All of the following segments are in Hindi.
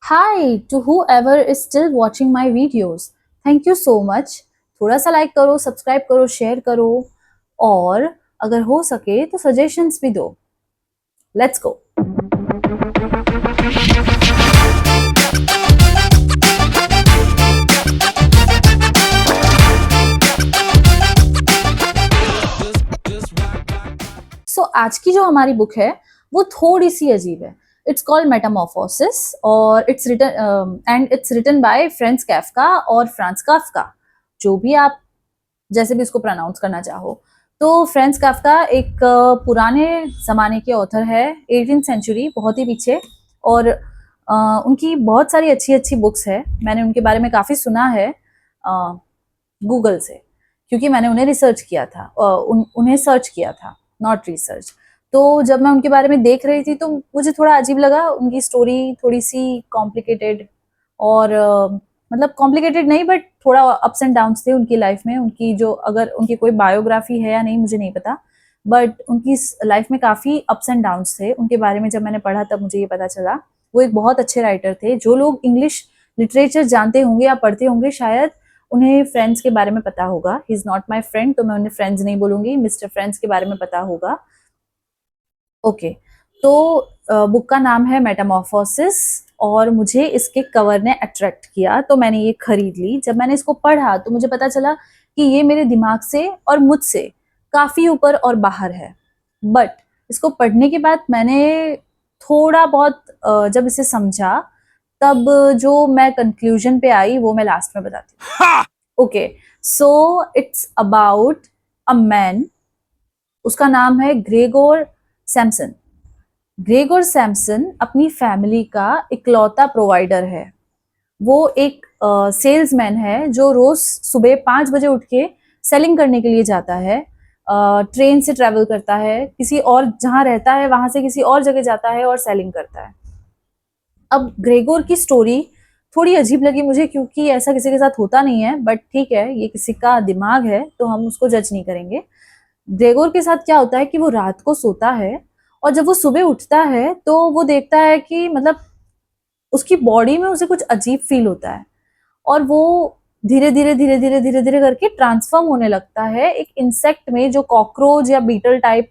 Hi to whoever is still watching my videos. Thank you so much. थोड़ा सा लाइक करो, सब्सक्राइब करो, शेयर करो और अगर हो सके तो सजेशंस भी दो. Let's go. सो आज की जो हमारी बुक है वो थोड़ी सी अजीब है. इट्स कॉल्ड मेटामॉर्फोसिस और इट्स रिटन बाय फ्रेंच कैफ्का और फ्रांस काफ्का, जो भी आप जैसे भी इसको प्रोनाउंस करना चाहो. तो फ्रेंच काफ्का एक पुराने ज़माने के ऑथर है, 18th सेंचुरी, बहुत ही पीछे. और उनकी बहुत सारी अच्छी अच्छी बुक्स है. मैंने उनके बारे में काफ़ी सुना है गूगल से, क्योंकि मैंने उन्हें रिसर्च किया था, उन्हें सर्च किया था, नॉट रिसर्च. तो जब मैं उनके बारे में देख रही थी तो मुझे थोड़ा अजीब लगा. उनकी स्टोरी थोड़ी सी कॉम्प्लिकेटेड और मतलब कॉम्प्लिकेटेड नहीं, बट थोड़ा अप्स एंड डाउन्स थे उनकी लाइफ में. उनकी जो, अगर उनकी कोई बायोग्राफी है या नहीं मुझे नहीं पता, बट उनकी लाइफ में काफ़ी अप्स एंड डाउन्स थे. उनके बारे में जब मैंने पढ़ा तब मुझे ये पता चला. वो एक बहुत अच्छे राइटर थे. जो लोग इंग्लिश लिटरेचर जानते होंगे या पढ़ते होंगे शायद उन्हें फ्रेंड्स के बारे में पता होगा. He is not my friend, तो मैं उन्हें फ्रेंड्स नहीं बोलूँगी, मिस्टर फ्रेंड्स के बारे में पता होगा. ओके. तो बुक का नाम है मेटामॉर्फोसिस और मुझे इसके कवर ने अट्रैक्ट किया तो मैंने ये खरीद ली. जब मैंने इसको पढ़ा तो मुझे पता चला कि ये मेरे दिमाग से और मुझसे काफ़ी ऊपर और बाहर है. बट इसको पढ़ने के बाद मैंने थोड़ा बहुत जब इसे समझा तब जो मैं कंक्लूजन पे आई वो मैं लास्ट में बताती हूँ. Okay. So it's about a man. उसका नाम है ग्रेगोर सैमसन. ग्रेगोर सैमसन अपनी फैमिली का इकलौता प्रोवाइडर है. वो एक सेल्समैन है जो रोज सुबह 5 बजे उठ के सेलिंग करने के लिए जाता है. ट्रेन से ट्रैवल करता है, किसी और जहाँ रहता है वहां से किसी और जगह जाता है और सेलिंग करता है. अब ग्रेगोर की स्टोरी थोड़ी अजीब लगी मुझे, क्योंकि ऐसा किसी के साथ होता नहीं है, बट ठीक है, ये किसी का दिमाग है तो हम उसको जज नहीं करेंगे. ग्रेगोर के साथ क्या होता है कि वो रात को सोता है और जब वो सुबह उठता है तो वो देखता है कि मतलब उसकी बॉडी में उसे कुछ अजीब फील होता है और वो धीरे धीरे धीरे धीरे धीरे धीरे करके ट्रांसफॉर्म होने लगता है एक इंसेक्ट में, जो कॉकरोच या बीटल टाइप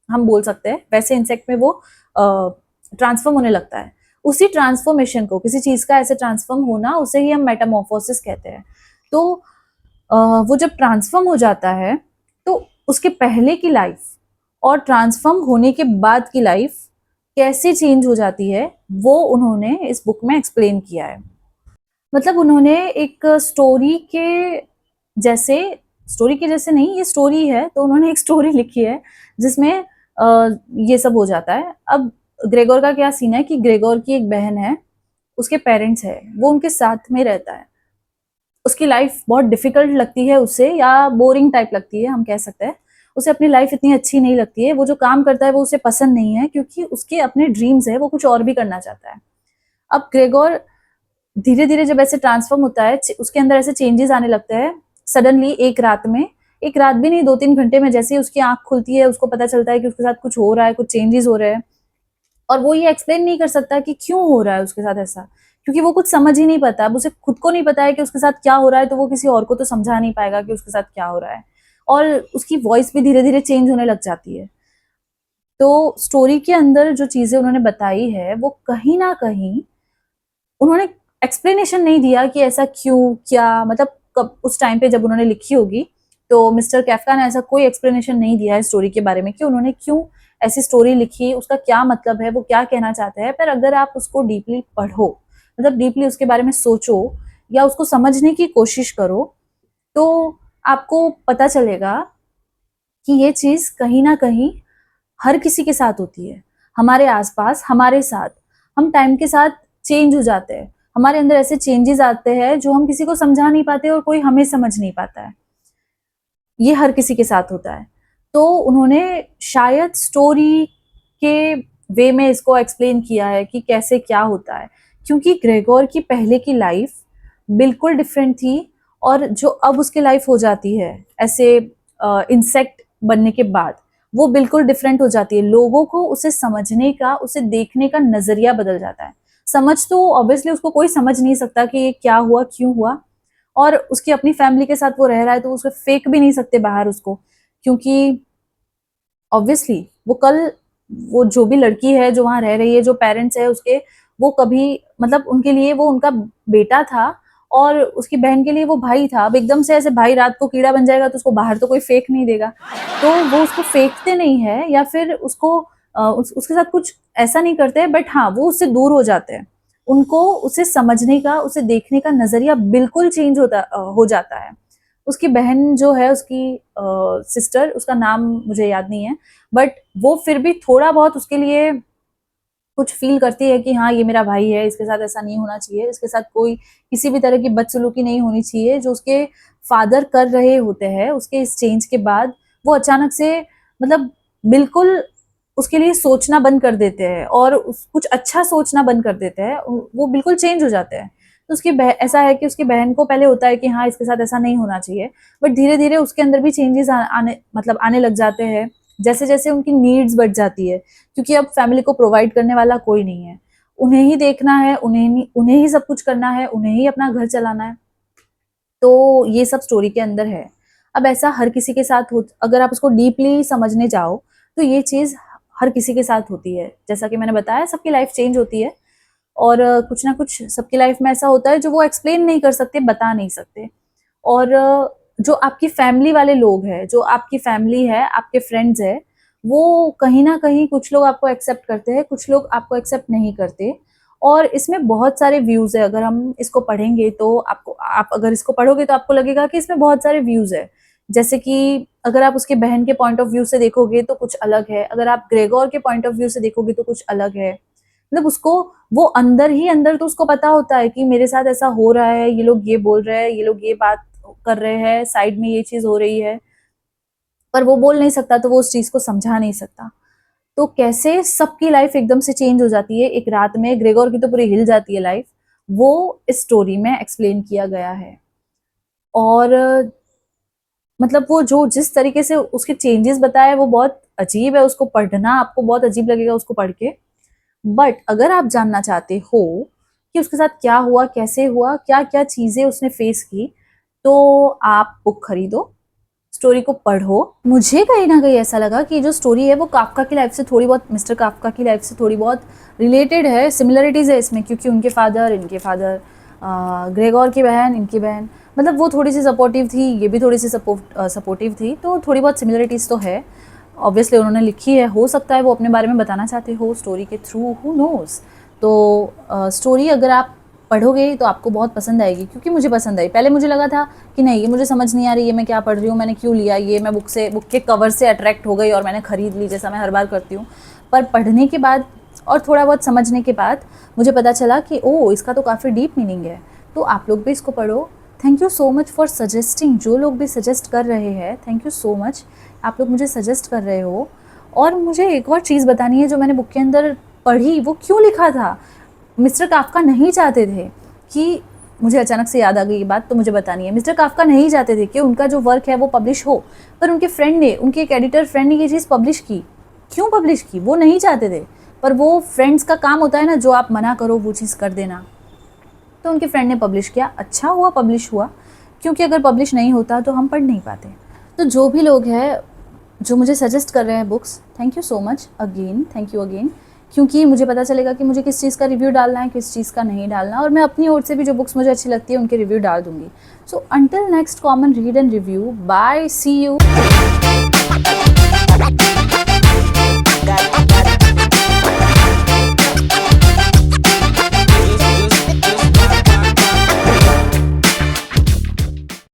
हम बोल सकते हैं, वैसे इंसेक्ट में वो ट्रांसफॉर्म होने लगता है. उसी ट्रांसफॉर्मेशन को, किसी चीज का ऐसे ट्रांसफॉर्म होना, उसे ही हम मेटामॉर्फोसिस कहते हैं. तो वो जब ट्रांसफॉर्म हो जाता है तो उसके पहले की लाइफ और ट्रांसफॉर्म होने के बाद की लाइफ कैसे चेंज हो जाती है वो उन्होंने इस बुक में एक्सप्लेन किया है. मतलब उन्होंने एक स्टोरी के जैसे नहीं, ये स्टोरी है तो उन्होंने एक स्टोरी लिखी है जिसमें ये सब हो जाता है. अब ग्रेगोर का क्या सीन है कि ग्रेगोर की एक बहन है, उसके पेरेंट्स है, वो उनके साथ में रहता है. उसकी लाइफ बहुत डिफिकल्ट लगती है उसे, या बोरिंग टाइप लगती है हम कह सकते हैं. उसे अपनी लाइफ इतनी अच्छी नहीं लगती है. वो जो काम करता है वो उसे पसंद नहीं है, क्योंकि उसके अपने ड्रीम्स है, वो कुछ और भी करना चाहता है. अब ग्रेगोर धीरे धीरे जब ऐसे ट्रांसफॉर्म होता है, उसके अंदर ऐसे चेंजेस आने लगते हैं. सडनली एक रात भी नहीं, 2-3 घंटे में जैसे ही उसकी आंख खुलती है उसको पता चलता है कि उसके साथ कुछ हो रहा है, कुछ चेंजेस हो रहे हैं. और वो ये एक्सप्लेन नहीं कर सकता कि क्यों हो रहा है उसके साथ ऐसा, क्योंकि वो कुछ समझ ही नहीं पाता. अब उसे खुद को नहीं पता है कि उसके साथ क्या हो रहा है, तो वो किसी और को तो समझा नहीं पाएगा कि उसके साथ क्या हो रहा है. और उसकी वॉइस भी धीरे धीरे चेंज होने लग जाती है. तो स्टोरी के अंदर जो चीजें उन्होंने बताई है वो कहीं ना कहीं उन्होंने एक्सप्लेनेशन नहीं दिया कि ऐसा क्यों, क्या मतलब, कब उस टाइम पे जब उन्होंने लिखी होगी तो मिस्टर कैफका ने ऐसा कोई एक्सप्लेनेशन नहीं दिया है स्टोरी के बारे में कि उन्होंने क्यों ऐसी स्टोरी लिखी, उसका क्या मतलब है, वो क्या कहना चाहते हैं. पर अगर आप उसको डीपली पढ़ो, मतलब डीपली उसके बारे में सोचो या उसको समझने की कोशिश करो, तो आपको पता चलेगा कि ये चीज कहीं ना कहीं हर किसी के साथ होती है, हमारे आसपास, हमारे साथ. हम टाइम के साथ चेंज हो जाते हैं, हमारे अंदर ऐसे चेंजेस आते हैं जो हम किसी को समझा नहीं पाते और कोई हमें समझ नहीं पाता है. ये हर किसी के साथ होता है. तो उन्होंने शायद स्टोरी के वे में इसको एक्सप्लेन किया है कि कैसे क्या होता है, क्योंकि ग्रेगोर की पहले की लाइफ बिल्कुल डिफरेंट थी और जो अब उसकी लाइफ हो जाती है ऐसे इंसेक्ट बनने के बाद, वो बिल्कुल डिफरेंट हो जाती है. लोगों को उसे समझने का, उसे देखने का नजरिया बदल जाता है. समझ तो ऑब्वियसली उसको कोई समझ नहीं सकता कि ये क्या हुआ, क्यों हुआ, और उसकी अपनी फैमिली के साथ वो रह रहा है, तो उसको फेंक भी नहीं सकते बाहर उसको, क्योंकि ऑब्वियसली वो कल, वो जो भी लड़की है जो वहां रह रही है, जो पेरेंट्स है उसके, वो कभी, मतलब उनके लिए वो उनका बेटा था, और उसकी बहन के लिए वो भाई था। अब एकदम से ऐसे भाई रात को कीड़ा बन जाएगा तो उसको बाहर तो कोई फेंक नहीं देगा, तो वो उसको फेंकते नहीं है, या फिर उसको उसके साथ कुछ ऐसा नहीं करते, बट हाँ वो उससे दूर हो जाते हैं। उनको उसे समझने का, उसे देखने का नजरिया बिल्कुल चेंज हो जाता है। उसकी बहन जो है, उसकी सिस्टर, उसका नाम मुझे याद नहीं है, बट वो फिर भी थोड़ा बहुत उसके लिए कुछ फील करती है कि हाँ ये मेरा भाई है, इसके साथ ऐसा नहीं होना चाहिए, इसके साथ कोई किसी भी तरह की बदसलूकी नहीं होनी चाहिए। जो उसके फादर कर रहे होते हैं, उसके इस चेंज के बाद वो अचानक से, मतलब बिल्कुल उसके लिए सोचना बंद कर देते हैं, और कुछ अच्छा सोचना बंद कर देते हैं, वो बिल्कुल चेंज हो जाते हैं। तो उसकी ऐसा है कि उसकी बहन को पहले होता है कि हाँ इसके साथ ऐसा नहीं होना चाहिए, बट धीरे धीरे उसके अंदर भी चेंजेस आने, मतलब आने लग जाते हैं, जैसे जैसे उनकी नीड्स बढ़ जाती है, क्योंकि अब फैमिली को प्रोवाइड करने वाला कोई नहीं है, उन्हें ही देखना है, उन्हें ही सब कुछ करना है, उन्हें ही अपना घर चलाना है। तो ये सब स्टोरी के अंदर है। अब ऐसा हर किसी के साथ हो, अगर आप उसको डीपली समझने जाओ तो ये चीज हर किसी के साथ होती है। जैसा कि मैंने बताया, सबकी लाइफ चेंज होती है, और कुछ ना कुछ सबकी लाइफ में ऐसा होता है जो वो एक्सप्लेन नहीं कर सकते, बता नहीं सकते। और जो आपकी फैमिली वाले लोग हैं, जो आपकी फैमिली है, आपके फ्रेंड्स है, वो कहीं ना कहीं कुछ लोग आपको एक्सेप्ट करते हैं, कुछ लोग आपको एक्सेप्ट नहीं करते। और इसमें बहुत सारे व्यूज है, अगर हम इसको पढ़ेंगे तो आप अगर इसको पढ़ोगे तो आपको लगेगा कि इसमें बहुत सारे व्यूज है। जैसे कि अगर आप उसके बहन के पॉइंट ऑफ व्यू से देखोगे तो कुछ अलग है, अगर आप ग्रेगोर के पॉइंट ऑफ व्यू से देखोगे तो कुछ अलग है। मतलब उसको, वो अंदर ही अंदर तो उसको पता होता है कि मेरे साथ ऐसा हो रहा है, ये लोग ये बोल रहे हैं, ये लोग ये बात कर रहे हैं, साइड में ये चीज हो रही है, पर वो बोल नहीं सकता, तो वो उस चीज को समझा नहीं सकता। तो कैसे सबकी लाइफ एकदम से चेंज हो जाती है एक रात में, ग्रेगोर की तो पूरी हिल जाती है लाइफ, वो इस स्टोरी में एक्सप्लेन किया गया है। और मतलब वो जो जिस तरीके से उसके चेंजेस बताए वो बहुत अजीब है, उसको पढ़ना आपको बहुत अजीब लगेगा उसको पढ़ के। बट अगर आप जानना चाहते हो कि उसके साथ क्या हुआ, कैसे हुआ, क्या क्या चीजें उसने फेस की, तो आप बुक खरीदो, स्टोरी को पढ़ो। मुझे कहीं ना कहीं ऐसा लगा कि जो स्टोरी है वो काफका की लाइफ से थोड़ी बहुत, मिस्टर काफका की लाइफ से थोड़ी बहुत रिलेटेड है, सिमिलरिटीज है इसमें, क्योंकि उनके फादर, इनके फादर, ग्रेगोर की बहन, इनकी बहन, मतलब वो थोड़ी सी सपोर्टिव थी, ये भी थोड़ी सी सपोर्टिव थी, तो थोड़ी बहुत सिमिलरिटीज तो है। ऑब्वियसली उन्होंने लिखी है, हो सकता है वो अपने बारे में बताना चाहते हो स्टोरी के थ्रू, हु नोज। तो स्टोरी अगर आप पढ़ोगे तो आपको बहुत पसंद आएगी, क्योंकि मुझे पसंद आई। पहले मुझे लगा था कि नहीं ये मुझे समझ नहीं आ रही, ये मैं क्या पढ़ रही हूँ, मैंने क्यों लिया ये, मैं बुक के कवर से अट्रैक्ट हो गई और मैंने खरीद ली, जैसा मैं हर बार करती हूँ। पर पढ़ने के बाद और थोड़ा बहुत समझने के बाद मुझे पता चला कि ओ इसका तो काफ़ी डीप मीनिंग है। तो आप लोग भी इसको पढ़ो। Thank you so much for suggesting, जो लोग भी सजेस्ट कर रहे हैं, थैंक यू सो मच, आप लोग मुझे सजेस्ट कर रहे हो। और मुझे एक और चीज़ बतानी है, जो मैंने बुक के अंदर पढ़ी वो क्यों लिखा था। मिस्टर काफका नहीं चाहते थे कि, मुझे अचानक से याद आ गई ये बात, तो मुझे बतानी है। मिस्टर काफका नहीं चाहते थे कि उनका जो वर्क है वो पब्लिश हो, पर उनके फ्रेंड ने, उनके एक एडिटर फ्रेंड ने ये चीज़ पब्लिश की। क्यों पब्लिश की, वो नहीं चाहते थे, पर वो फ्रेंड्स का काम होता है ना, जो आप मना करो वो चीज़ कर देना। तो उनके फ्रेंड ने पब्लिश किया, अच्छा हुआ पब्लिश हुआ, क्योंकि अगर पब्लिश नहीं होता तो हम पढ़ नहीं पाते। तो जो भी लोग हैं जो मुझे सजेस्ट कर रहे हैं books, thank you so much again, thank you again, क्योंकि मुझे पता चलेगा कि मुझे किस चीज़ का रिव्यू डालना है, किस चीज़ का नहीं डालना, और मैं अपनी ओर से भी जो बुक्स मुझे अच्छी लगती है उनके रिव्यू डाल दूंगी। So until next common read and review, bye, see you.